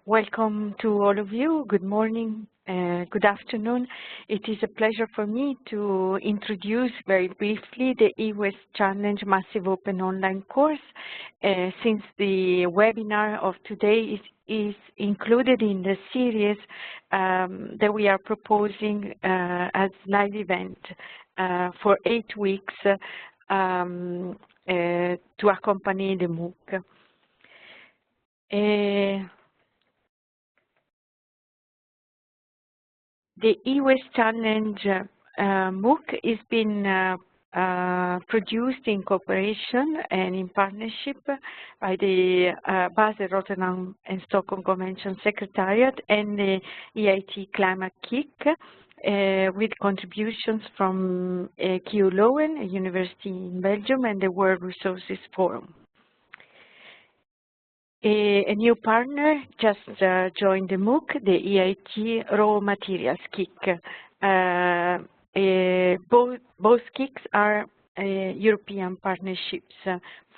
Welcome to all of you. Good morning, good afternoon. It is a pleasure for me to introduce very briefly the eWaste Challenge Massive Open Online course, since the webinar of today is included in the series that we are proposing as live event for 8 weeks to accompany the MOOC. The eWaste Challenge MOOC has been produced in cooperation and in partnership by the Basel, Rotterdam and Stockholm Convention Secretariat and the EIT Climate Kick, with contributions from KU Leuven, a university in Belgium, and the World Resources Forum. A new partner just joined the MOOC, the EIT Raw Materials Kick. Both kicks are European partnerships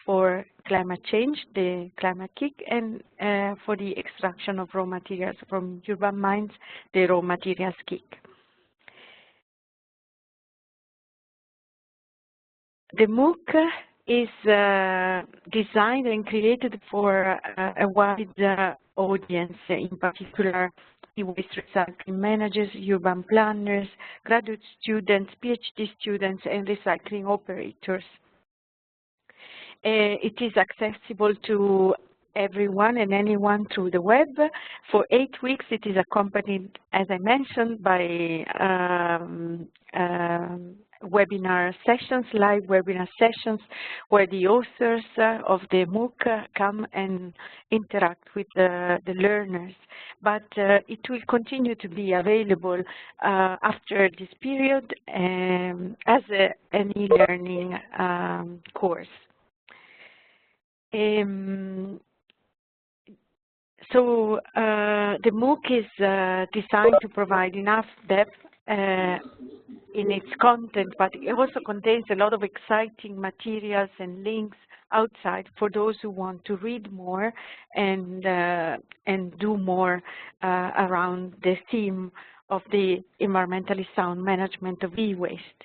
for climate change, the Climate Kick, and for the extraction of raw materials from urban mines, the Raw Materials Kick. The MOOC is designed and created for a wide audience, in particular e-waste recycling managers, urban planners, graduate students, PhD students, and recycling operators. It is accessible to everyone and anyone through the web. For 8 weeks, it is accompanied, as I mentioned, by webinar sessions, live webinar sessions, where the authors of the MOOC come and interact with the learners. But it will continue to be available after this period as an e-learning course. So the MOOC is designed to provide enough depth in its content, but it also contains a lot of exciting materials and links outside for those who want to read more and do more around the theme of the environmentally sound management of e-waste.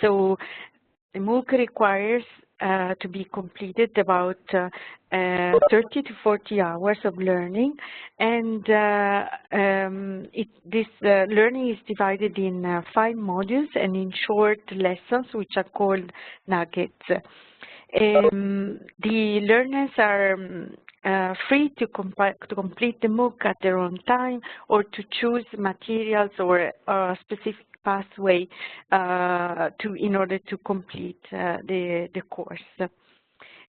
So the MOOC requires to be completed about 30 to 40 hours of learning, and this learning is divided in 5 modules and in short lessons, which are called nuggets. The learners are free to complete the MOOC at their own time, or to choose materials or a specific pathway in order to complete the course.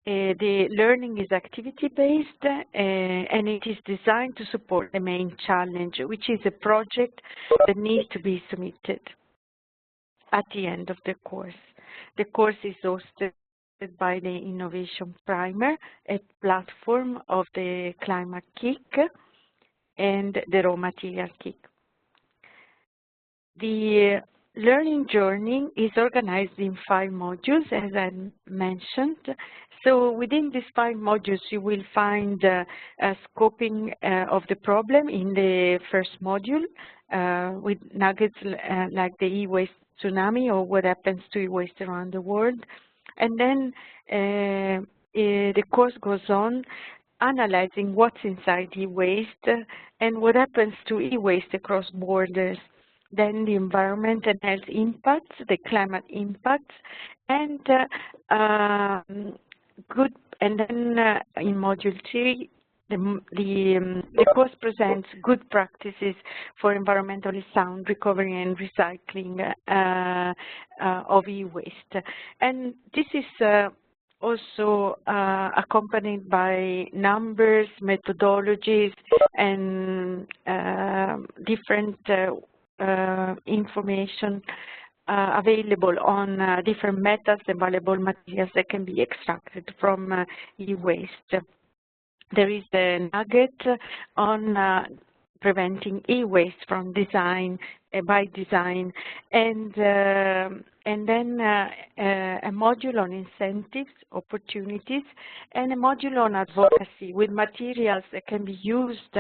The learning is activity-based, and it is designed to support the main challenge, which is a project that needs to be submitted at the end of the course. The course is hosted by the Innovation Primer, a platform of the Climate Kick and the Raw Material Kick. The learning journey is organized in 5 modules, as I mentioned. So within these 5 modules, you will find a scoping of the problem in the first module with nuggets like the e-waste tsunami, or what happens to e-waste around the world. And then the course goes on analyzing what's inside e-waste and what happens to e-waste across borders. Then the environment and health impacts, the climate impacts, and in module 3, the course presents good practices for environmentally sound recovery and recycling of e-waste. And this is also accompanied by numbers, methodologies, and different information available on different methods and valuable materials that can be extracted from e-waste. There is a nugget on preventing e-waste from design by design, and then a module on incentives, opportunities, and a module on advocacy with materials that can be used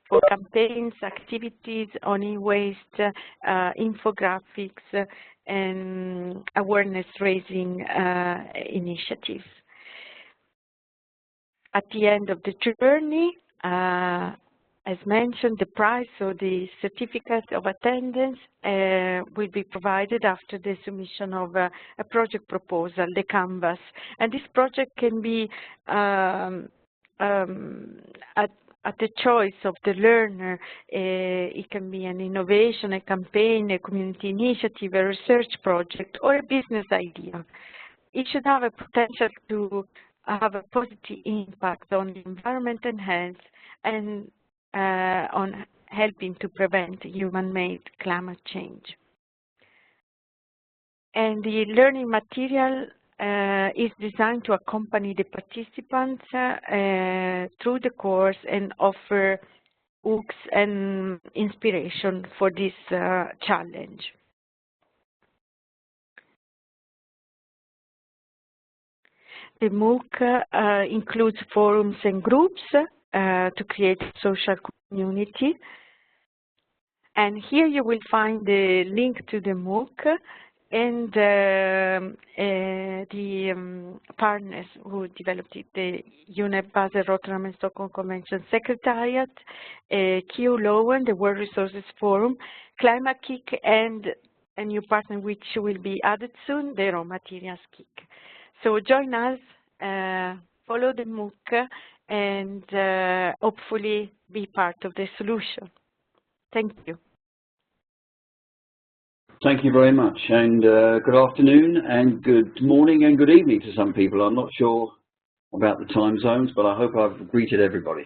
for campaigns, activities on e-waste, infographics, and awareness-raising initiatives. At the end of the journey, as mentioned, the prize or the certificate of attendance will be provided after the submission of a project proposal, the canvas. And this project can be at the choice of the learner. It can be an innovation, a campaign, a community initiative, a research project, or a business idea. It should have a potential to have a positive impact on the environment and health, and on helping to prevent human-made climate change. And the learning material is designed to accompany the participants through the course and offer hooks and inspiration for this challenge. The MOOC includes forums and groups to create a social community. And here you will find the link to the MOOC and the partners who developed it, the UNEP Basel, Rotterdam and Stockholm Convention Secretariat, Q Lowen, the World Resources Forum, Climate Kick, and a new partner which will be added soon, the Raw Materials Kick. So join us, follow the MOOC, and hopefully be part of the solution. Thank you. Thank you very much, and good afternoon and good morning and good evening to some people. I'm not sure about the time zones, but I hope I've greeted everybody.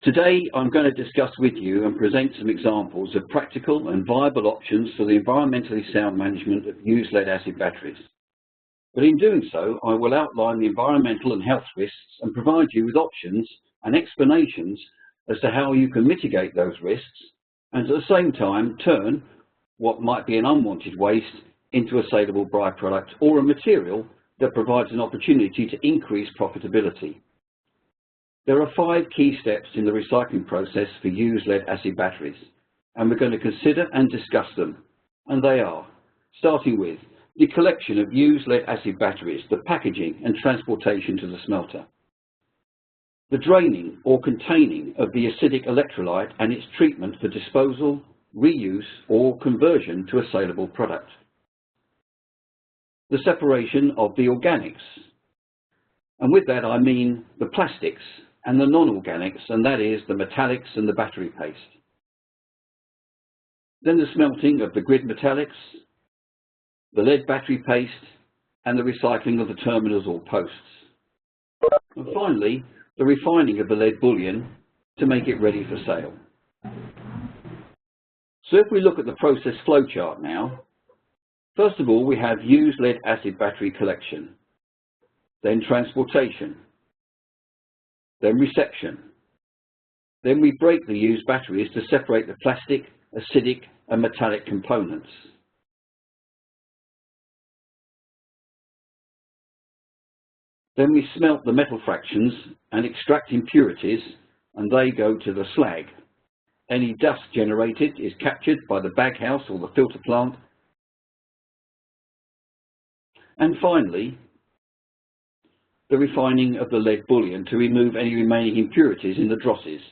Today, I'm going to discuss with you and present some examples of practical and viable options for the environmentally sound management of used lead-acid batteries. But in doing so, I will outline the environmental and health risks and provide you with options and explanations as to how you can mitigate those risks and at the same time turn what might be an unwanted waste into a saleable byproduct or a material that provides an opportunity to increase profitability. There are 5 key steps in the recycling process for used lead-acid batteries, and we're going to consider and discuss them. And they are, starting with the collection of used lead-acid batteries, the packaging and transportation to the smelter, the draining or containing of the acidic electrolyte and its treatment for disposal, reuse or conversion to a saleable product, the separation of the organics, and with that I mean the plastics and the non-organics, and that is the metallics and the battery paste. Then the smelting of the grid metallics, the lead battery paste, and the recycling of the terminals or posts. And finally, the refining of the lead bullion to make it ready for sale. So if we look at the process flowchart now, first of all we have used lead-acid battery collection, then transportation, then reception. Then we break the used batteries to separate the plastic, acidic and metallic components. Then we smelt the metal fractions and extract impurities, and they go to the slag. Any dust generated is captured by the baghouse or the filter plant. And finally, the refining of the lead bullion to remove any remaining impurities in the drosses,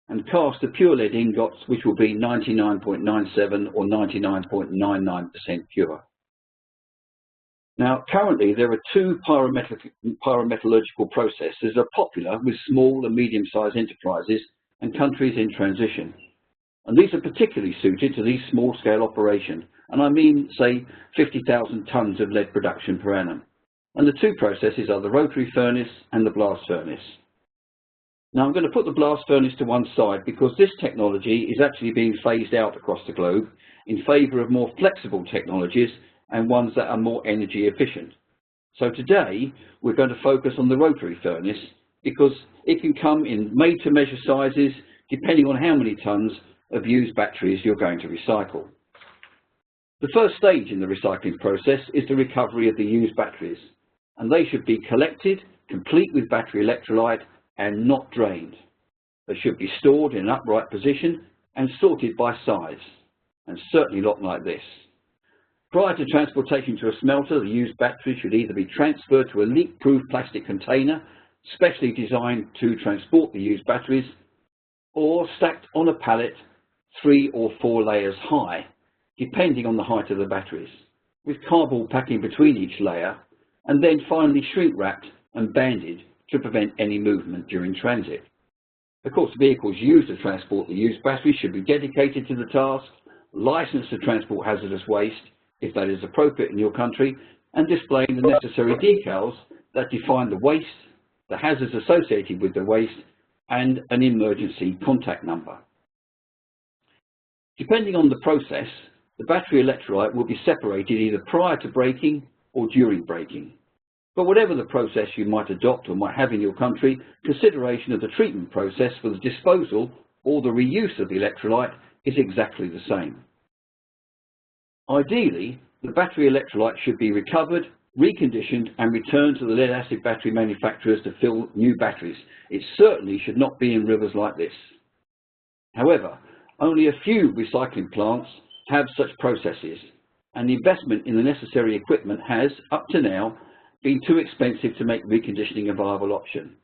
and cast the pure lead ingots, which will be 99.97 or 99.99% pure. Now, currently there are two pyrometallurgical processes that are popular with small and medium-sized enterprises and countries in transition. And these are particularly suited to these small-scale operations, and I mean, say, 50,000 tonnes of lead production per annum. And the two processes are the rotary furnace and the blast furnace. Now, I'm going to put the blast furnace to one side because this technology is actually being phased out across the globe in favour of more flexible technologies and ones that are more energy efficient. So today, we're going to focus on the rotary furnace because it can come in made-to-measure sizes depending on how many tonnes of used batteries you're going to recycle. The first stage in the recycling process is the recovery of the used batteries, and they should be collected, complete with battery electrolyte, and not drained. They should be stored in an upright position and sorted by size, and certainly not like this. Prior to transportation to a smelter, the used battery should either be transferred to a leak-proof plastic container, specially designed to transport the used batteries, or stacked on a pallet 3 or 4 layers high, depending on the height of the batteries, with cardboard packing between each layer, and then finally shrink-wrapped and banded to prevent any movement during transit. Of course, vehicles used to transport the used batteries should be dedicated to the task, licensed to transport hazardous waste, if that is appropriate in your country, and displaying the necessary decals that define the waste, the hazards associated with the waste, and an emergency contact number. Depending on the process, the battery electrolyte will be separated either prior to breaking or during breaking. But whatever the process you might adopt or might have in your country, consideration of the treatment process for the disposal or the reuse of the electrolyte is exactly the same. Ideally, the battery electrolyte should be recovered, reconditioned and returned to the lead acid battery manufacturers to fill new batteries. It certainly should not be in rivers like this. However, only a few recycling plants have such processes, and the investment in the necessary equipment has, up to now, been too expensive to make reconditioning a viable option.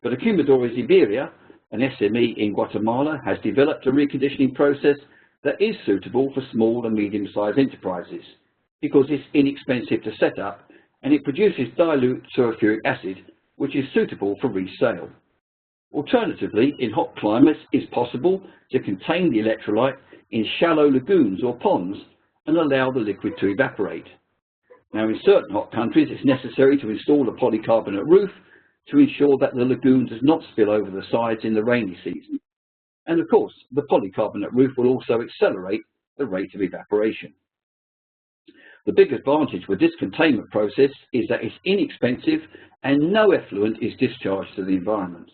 But Acumadores Iberia, an SME in Guatemala, has developed a reconditioning process that is suitable for small and medium-sized enterprises because it's inexpensive to set up and it produces dilute sulfuric acid, which is suitable for resale. Alternatively, in hot climates, it's possible to contain the electrolyte in shallow lagoons or ponds and allow the liquid to evaporate. Now, in certain hot countries, it's necessary to install a polycarbonate roof to ensure that the lagoon does not spill over the sides in the rainy season. And of course, the polycarbonate roof will also accelerate the rate of evaporation. The big advantage with this containment process is that it's inexpensive and no effluent is discharged to the environment.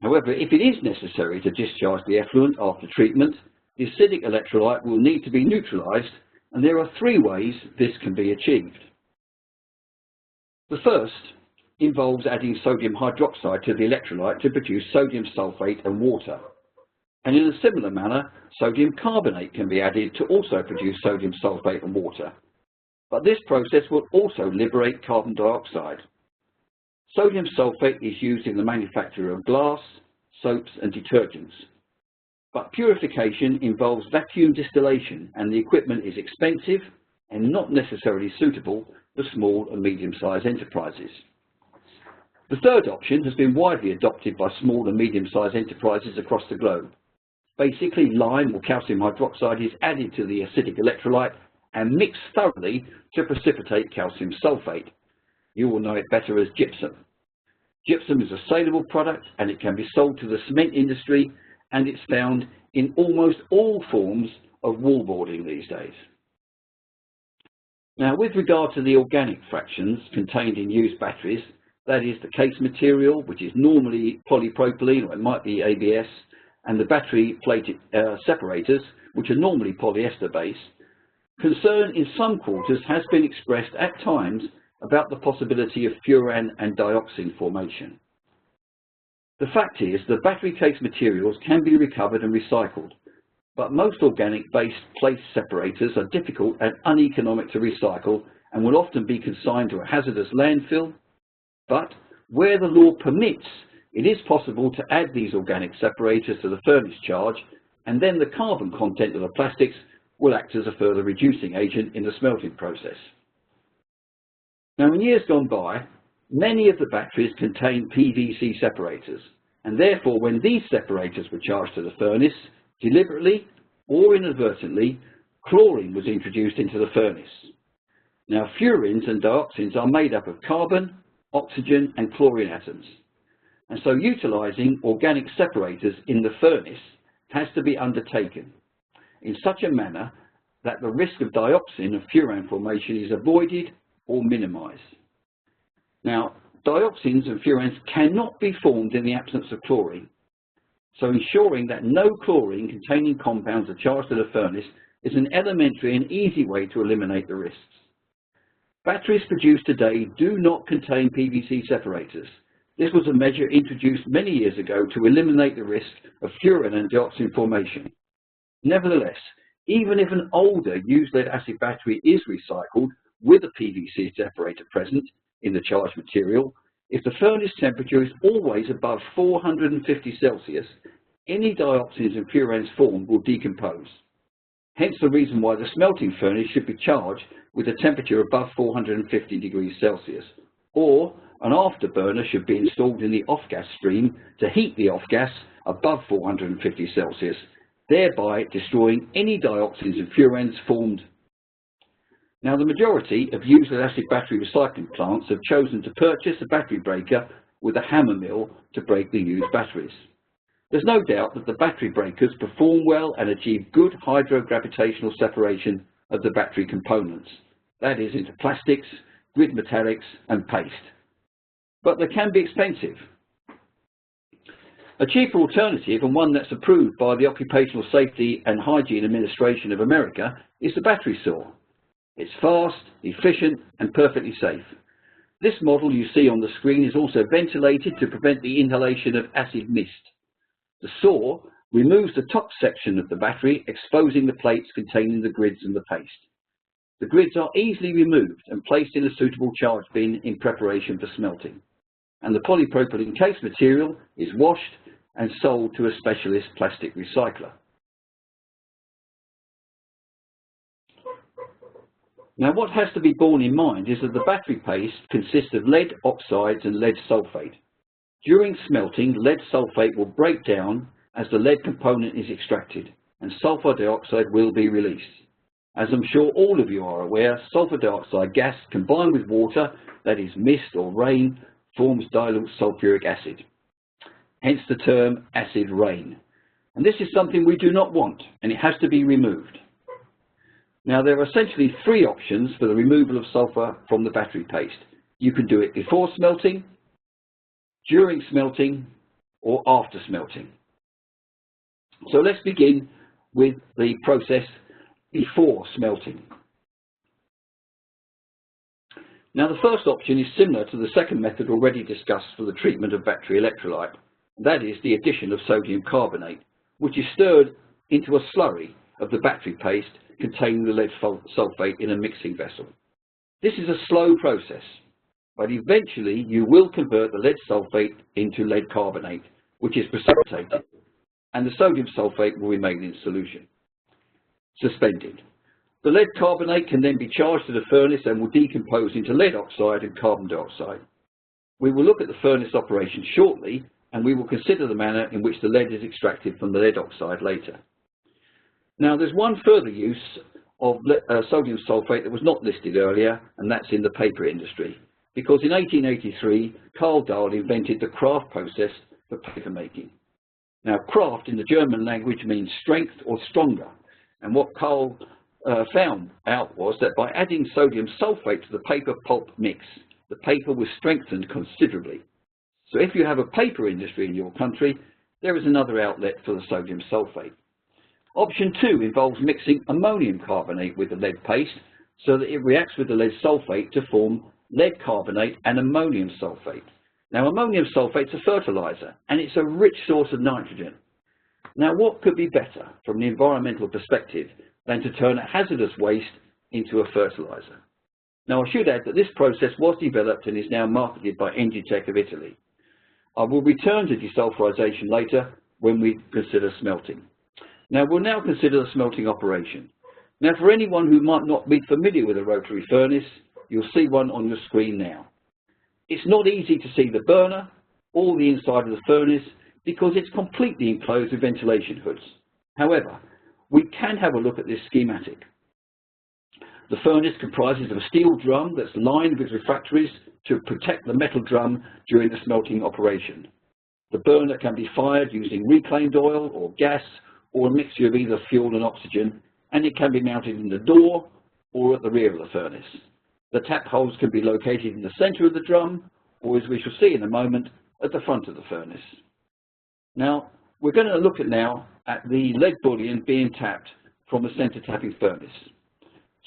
However, if it is necessary to discharge the effluent after treatment, the acidic electrolyte will need to be neutralized, and there are 3 ways this can be achieved. The first involves adding sodium hydroxide to the electrolyte to produce sodium sulfate and water. And in a similar manner, sodium carbonate can be added to also produce sodium sulfate and water. But this process will also liberate carbon dioxide. Sodium sulfate is used in the manufacture of glass, soaps and detergents. But purification involves vacuum distillation, and the equipment is expensive and not necessarily suitable for small and medium-sized enterprises. The third option has been widely adopted by small and medium-sized enterprises across the globe. Basically, lime or calcium hydroxide is added to the acidic electrolyte and mixed thoroughly to precipitate calcium sulfate. You will know it better as gypsum. Gypsum is a saleable product and it can be sold to the cement industry, and it's found in almost all forms of wallboarding these days. Now, with regard to the organic fractions contained in used batteries, that is the case material, which is normally polypropylene or it might be ABS, and the battery plate separators, which are normally polyester based, concern in some quarters has been expressed at times about the possibility of furan and dioxin formation. The fact is that battery case materials can be recovered and recycled, but most organic-based plate separators are difficult and uneconomic to recycle and will often be consigned to a hazardous landfill. But where the law permits it is possible to add these organic separators to the furnace charge, and then the carbon content of the plastics will act as a further reducing agent in the smelting process. Now, in years gone by, many of the batteries contained PVC separators, and therefore when these separators were charged to the furnace, deliberately or inadvertently, chlorine was introduced into the furnace. Now, furans and dioxins are made up of carbon, oxygen and chlorine atoms, and so utilising organic separators in the furnace has to be undertaken in such a manner that the risk of dioxin and furan formation is avoided or minimised. Now, dioxins and furans cannot be formed in the absence of chlorine, so ensuring that no chlorine containing compounds are charged to the furnace is an elementary and easy way to eliminate the risks. Batteries produced today do not contain PVC separators. This was a measure introduced many years ago to eliminate the risk of furan and dioxin formation. Nevertheless, even if an older used lead acid battery is recycled with a PVC separator present in the charged material, if the furnace temperature is always above 450 Celsius, any dioxins and furans formed will decompose. Hence the reason why the smelting furnace should be charged with a temperature above 450 degrees Celsius, or an afterburner should be installed in the off-gas stream to heat the off-gas above 450 Celsius, thereby destroying any dioxins and furans formed. Now, the majority of used lead acid battery recycling plants have chosen to purchase a battery breaker with a hammer mill to break the used batteries. There's no doubt that the battery breakers perform well and achieve good hydrogravitational separation of the battery components, that is, into plastics, grid metallics and paste. But they can be expensive. A cheaper alternative, and one that's approved by the Occupational Safety and Hygiene Administration of America, is the battery saw. It's fast, efficient and perfectly safe. This model you see on the screen is also ventilated to prevent the inhalation of acid mist. The saw removes the top section of the battery, exposing the plates containing the grids and the paste. The grids are easily removed and placed in a suitable charge bin in preparation for smelting. And the polypropylene case material is washed and sold to a specialist plastic recycler. Now, what has to be borne in mind is that the battery paste consists of lead oxides and lead sulfate. During smelting, lead sulfate will break down as the lead component is extracted, and sulfur dioxide will be released. As I'm sure all of you are aware, sulfur dioxide gas combined with water, that is mist or rain, forms dilute sulfuric acid. Hence the term acid rain. And this is something we do not want, and it has to be removed. Now, there are essentially three options for the removal of sulfur from the battery paste. You can do it before smelting, during smelting, or after smelting. So let's begin with the process before smelting. Now, the first option is similar to the second method already discussed for the treatment of battery electrolyte. That is the addition of sodium carbonate, which is stirred into a slurry of the battery paste containing the lead sulfate in a mixing vessel. This is a slow process, but eventually you will convert the lead sulfate into lead carbonate, which is precipitated, and the sodium sulfate will remain in solution, suspended. The lead carbonate can then be charged to the furnace and will decompose into lead oxide and carbon dioxide. We will look at the furnace operation shortly, and we will consider the manner in which the lead is extracted from the lead oxide later. Now, there's one further use of sodium sulfate that was not listed earlier, and that's in the paper industry, because in 1883, Karl Dahl invented the Kraft process for paper making. Now, Kraft in the German language means strength or stronger, and what Karl found out was that by adding sodium sulfate to the paper pulp mix, the paper was strengthened considerably. So if you have a paper industry in your country, there is another outlet for the sodium sulfate. Option 2 involves mixing ammonium carbonate with the lead paste so that it reacts with the lead sulfate to form lead carbonate and ammonium sulfate. Now, ammonium sulfate is a fertilizer and it's a rich source of nitrogen. Now, what could be better from the environmental perspective than to turn a hazardous waste into a fertilizer? Now, I should add that this process was developed and is now marketed by Engitech of Italy. I will return to desulfurization later when we consider smelting. Now we'll now consider the smelting operation. Now for anyone who might not be familiar with a rotary furnace, you'll see one on your screen now. It's not easy to see the burner or the inside of the furnace because it's completely enclosed with ventilation hoods. However, we can have a look at this schematic. The furnace comprises of a steel drum that's lined with refractories to protect the metal drum during the smelting operation. The burner can be fired using reclaimed oil or gas or a mixture of either fuel and oxygen, and it can be mounted in the door or at the rear of the furnace. The tap holes can be located in the centre of the drum, or as we shall see in a moment, at the front of the furnace. Now, we're going to look now at the lead bullion being tapped from a centre tapping furnace.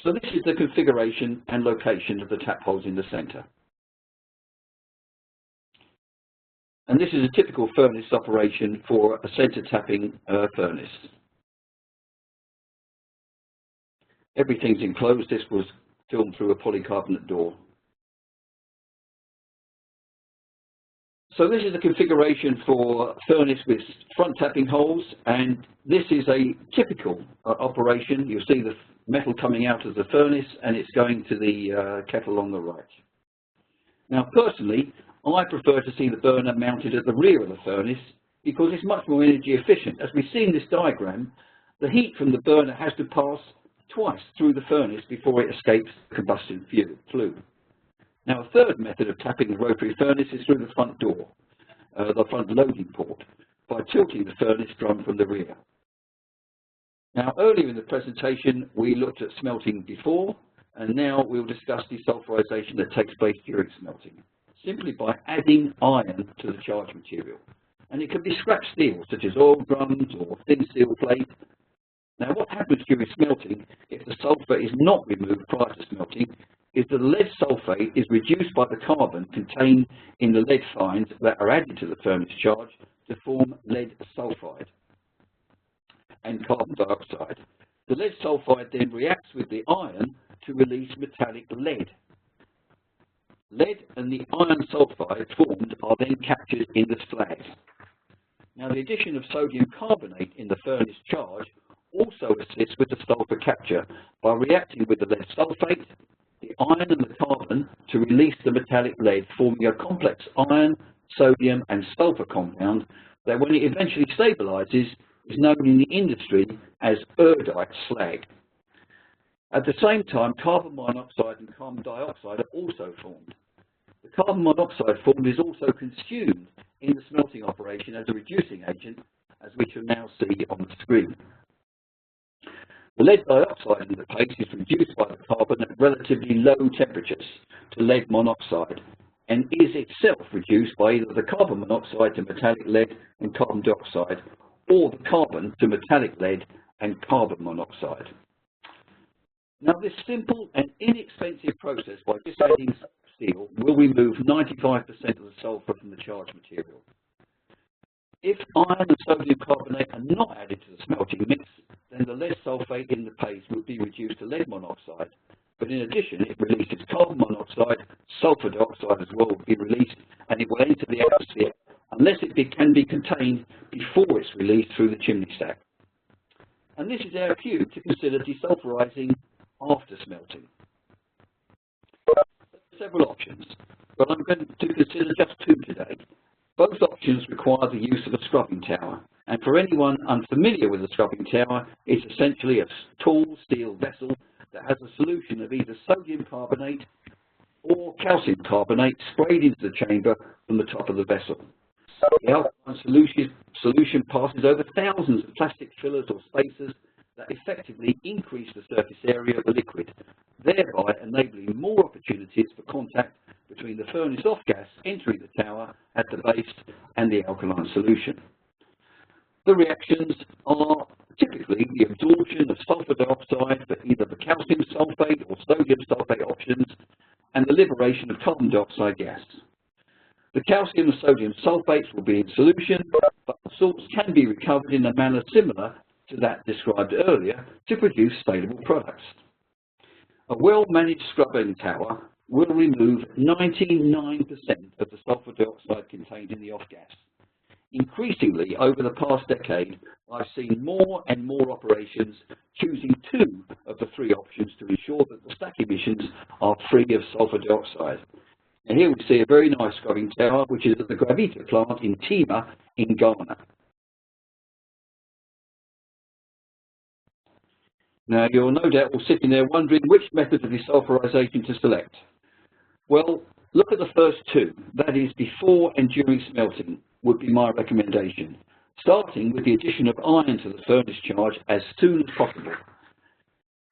So this is the configuration and location of the tap holes in the centre. And this is a typical furnace operation for a centre tapping furnace. Everything's enclosed. This was filmed through a polycarbonate door. So this is a configuration for a furnace with front tapping holes, and this is a typical operation. You'll see the metal coming out of the furnace and it's going to the kettle on the right. Now personally, I prefer to see the burner mounted at the rear of the furnace because it's much more energy efficient. As we see in this diagram, the heat from the burner has to pass twice through the furnace before it escapes combustion flue. Now a third method of tapping the rotary furnace is through the front door, the front loading port, by tilting the furnace drum from the rear. Now earlier in the presentation we looked at smelting before, and now we'll discuss desulfurization that takes place during smelting, simply by adding iron to the charge material. And it can be scrap steel, such as oil drums or thin steel plate. Now what happens during smelting, if the sulfur is not removed prior to smelting, is that the lead sulfate is reduced by the carbon contained in the lead fines that are added to the furnace charge to form lead sulfide and carbon dioxide. The lead sulfide then reacts with the iron to release metallic lead. Lead and the iron sulfide formed are then captured in the slag. Now the addition of sodium carbonate in the furnace charge also assists with the sulfur capture by reacting with the lead sulfate, the iron and the carbon to release the metallic lead, forming a complex iron, sodium and sulfur compound that when it eventually stabilizes is known in the industry as erudite slag. At the same time, carbon monoxide and carbon dioxide are also formed. The carbon monoxide formed is also consumed in the smelting operation as a reducing agent, as we shall now see on the screen. The lead dioxide in the paste is reduced by the carbon at relatively low temperatures to lead monoxide, and is itself reduced by either the carbon monoxide to metallic lead and carbon dioxide, or the carbon to metallic lead and carbon monoxide. Now this simple and inexpensive process by just adding steel will remove 95% of the sulfur from the charge material. If iron and sodium carbonate are not added to the smelting mix, then the lead sulfate in the paste will be reduced to lead monoxide, but in addition it releases carbon monoxide, sulfur dioxide as well will be released, and it will enter the atmosphere unless it can be contained before it's released through the chimney stack. And this is our cue to consider desulfurizing after smelting. There are several options, but I'm going to consider just two today. Both options require the use of a scrubbing tower, and for anyone unfamiliar with a scrubbing tower, it's essentially a tall steel vessel that has a solution of either sodium carbonate or calcium carbonate sprayed into the chamber from the top of the vessel. The alkaline solution passes over thousands of plastic fillers or spacers that effectively increase the surface area of the liquid, thereby enabling more opportunities for contact between the furnace off gas entering the tower at the base and the alkaline solution. The reactions are typically the absorption of sulfur dioxide for either the calcium sulfate or sodium sulfate options, and the liberation of carbon dioxide gas. The calcium and sodium sulfates will be in solution, but the salts can be recovered in a manner similar to that described earlier to produce saleable products. A well-managed scrubbing tower will remove 99% of the sulfur dioxide contained in the off-gas. Increasingly, over the past decade, I've seen more and more operations choosing 2 of the 3 options to ensure that the stack emissions are free of sulfur dioxide. And here we see a very nice scrubbing tower, which is at the Gravita plant in Tema in Ghana. Now, you're no doubt all sitting there wondering which method of desulfurization to select. Well, look at the first 2, that is before and during smelting, would be my recommendation, starting with the addition of iron to the furnace charge as soon as possible.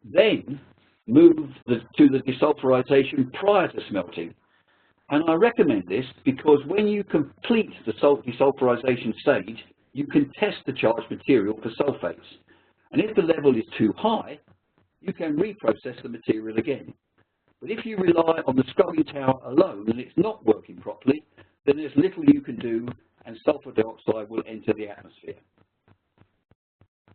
Then move to the desulfurization prior to smelting. And I recommend this because when you complete the desulfurization stage, you can test the charged material for sulfates. And if the level is too high, you can reprocess the material again. But if you rely on the scrubbing tower alone and it's not working properly, then there's little you can do and sulfur dioxide will enter the atmosphere.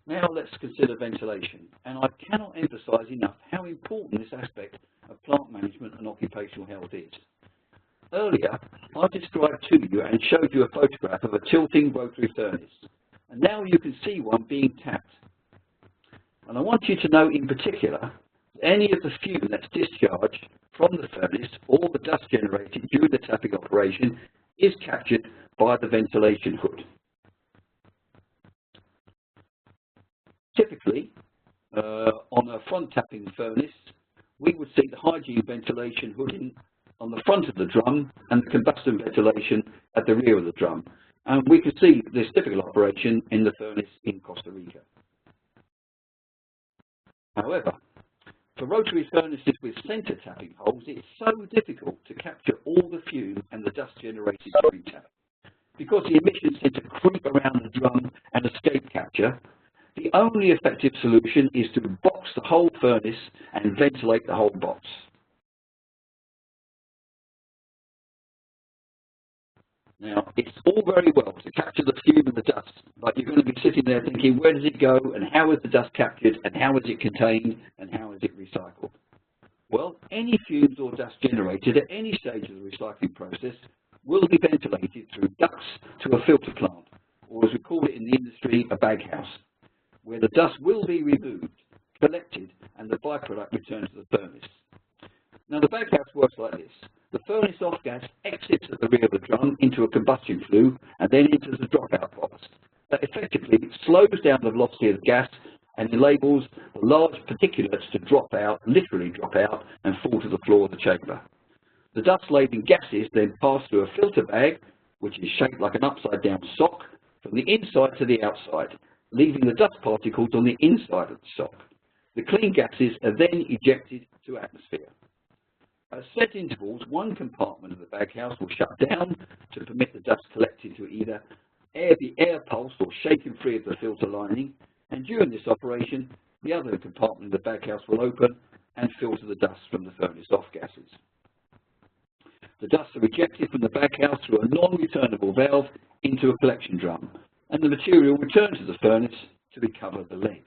Now let's consider ventilation, and I cannot emphasize enough how important this aspect of plant management and occupational health is. Earlier, I described to you and showed you a photograph of a tilting rotary furnace, and now you can see one being tapped. And I want you to know in particular that any of the fume that's discharged from the furnace or the dust generated during the tapping operation is captured by the ventilation hood. Typically, on a front tapping furnace, we would see the hygiene ventilation hooding on the front of the drum and the combustion ventilation at the rear of the drum. And we can see this typical operation in the furnace in Costa Rica. However, for rotary furnaces with center tapping holes, it's so difficult to capture all the fume and the dust generated during tap. Because the emissions tend to creep around the drum and escape capture, the only effective solution is to box the whole furnace and ventilate the whole box. Now, it's all very well to capture the fume and the dust, but you're going to be sitting there thinking, where does it go, and how is the dust captured, and how is it contained, and how is it recycled? Well, any fumes or dust generated at any stage of the recycling process will be ventilated through ducts to a filter plant, or as we call it in the industry, a baghouse, where the dust will be removed, collected, and the byproduct returned to the furnace. Now, the baghouse works like this. The furnace off-gas exits at the rear of the drum into a combustion flue and then enters the dropout box. That effectively slows down the velocity of the gas and enables the large particulates to drop out, literally drop out, and fall to the floor of the chamber. The dust-laden gases then pass through a filter bag, which is shaped like an upside-down sock, from the inside to the outside, leaving the dust particles on the inside of the sock. The clean gases are then ejected to atmosphere. At set intervals, one compartment of the baghouse will shut down to permit the dust collected to either be air pulsed or shaken free of the filter lining, and during this operation, the other compartment of the baghouse will open and filter the dust from the furnace off gases. The dust are ejected from the baghouse through a non-returnable valve into a collection drum, and the material returns to the furnace to recover the lead.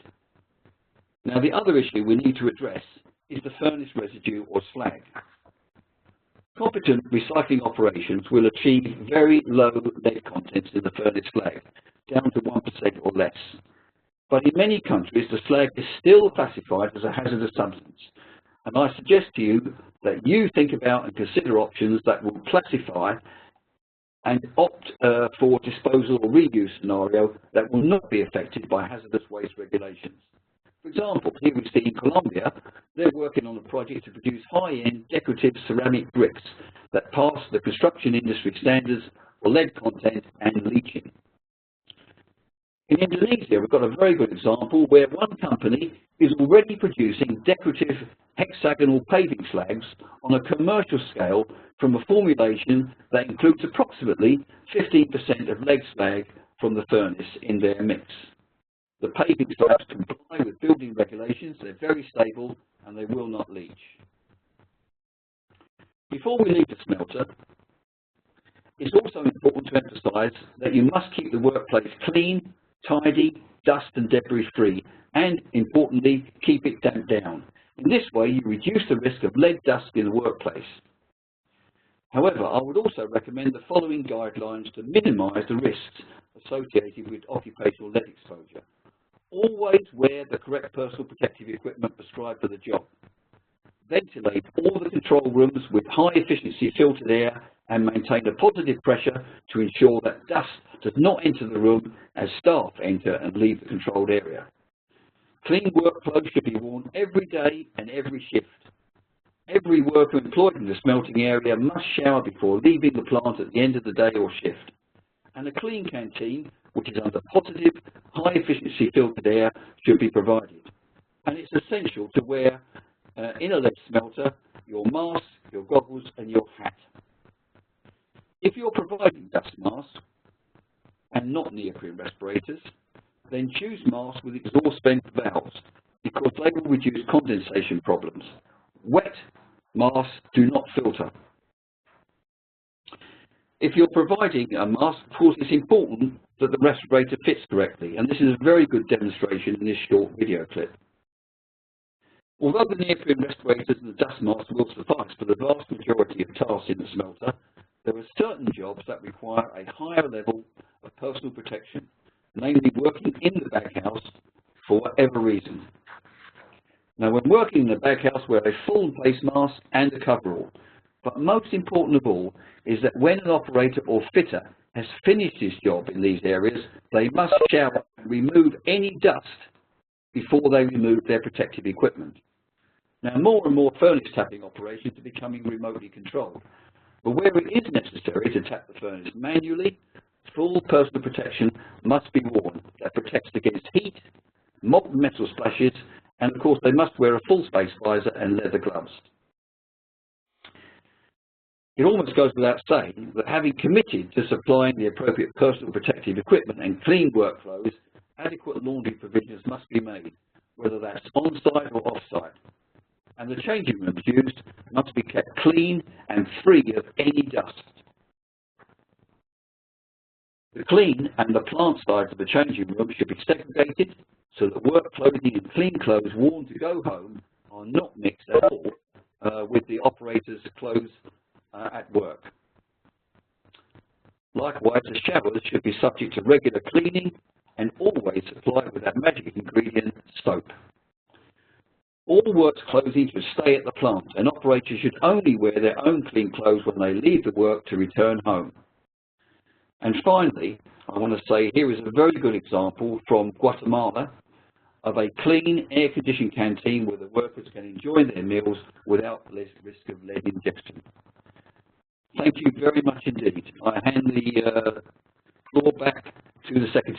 Now, the other issue we need to address is the furnace residue or slag. Competent recycling operations will achieve very low lead contents in the furnace slag, down to 1% or less. But in many countries, the slag is still classified as a hazardous substance. And I suggest to you that you think about and consider options that will classify and opt for disposal or reuse scenario that will not be affected by hazardous waste regulations. For example, here we see in Colombia, they're working on a project to produce high-end decorative ceramic bricks that pass the construction industry standards for lead content and leaching. In Indonesia, we've got a very good example where one company is already producing decorative hexagonal paving slags on a commercial scale from a formulation that includes approximately 15% of lead slag from the furnace in their mix. The paving slabs comply with building regulations, they're very stable, and they will not leach. Before we leave the smelter, it's also important to emphasize that you must keep the workplace clean, tidy, dust and debris free, and importantly, keep it damped down. In this way, you reduce the risk of lead dust in the workplace. However, I would also recommend the following guidelines to minimise the risks associated with occupational lead exposure. Always wear the correct personal protective equipment prescribed for the job. Ventilate all the control rooms with high efficiency filtered air and maintain a positive pressure to ensure that dust does not enter the room as staff enter and leave the controlled area. Clean work clothes should be worn every day and every shift. Every worker employed in the smelting area must shower before leaving the plant at the end of the day or shift. And a clean canteen, which is under positive, high-efficiency filtered air, should be provided. And it's essential to wear, in a lead smelter, your mask, your goggles, and your hat. If you're providing dust masks and not neoprene respirators, then choose masks with exhaust vent valves because they will reduce condensation problems. Wet masks do not filter. If you're providing a mask, of course, it's important that the respirator fits correctly, and this is a very good demonstration in this short video clip. Although the neoprene respirators and the dust masks will suffice for the vast majority of tasks in the smelter, there are certain jobs that require a higher level of personal protection, namely working in the baghouse for whatever reason. Now, when working in the baghouse, wear a full face mask and a coverall. But most important of all is that when an operator or fitter has finished his job in these areas, they must shower and remove any dust before they remove their protective equipment. Now, more and more furnace tapping operations are becoming remotely controlled. But where it is necessary to tap the furnace manually, full personal protection must be worn that protects against heat, molten metal splashes, and of course they must wear a full face visor and leather gloves. It almost goes without saying that having committed to supplying the appropriate personal protective equipment and clean work clothes, adequate laundry provisions must be made, whether that's on-site or off-site. And the changing rooms used must be kept clean and free of any dust. The clean and the plant sides of the changing room should be segregated so that work clothing and clean clothes worn to go home are not mixed at all with the operator's clothes at work. Likewise, the showers should be subject to regular cleaning and always supplied with that magic ingredient, soap. All works clothing should stay at the plant, and operators should only wear their own clean clothes when they leave the work to return home. And finally, I want to say here is a very good example from Guatemala of a clean, air-conditioned canteen where the workers can enjoy their meals without less risk of lead ingestion. Thank you very much indeed. I hand the floor back to the Secretary.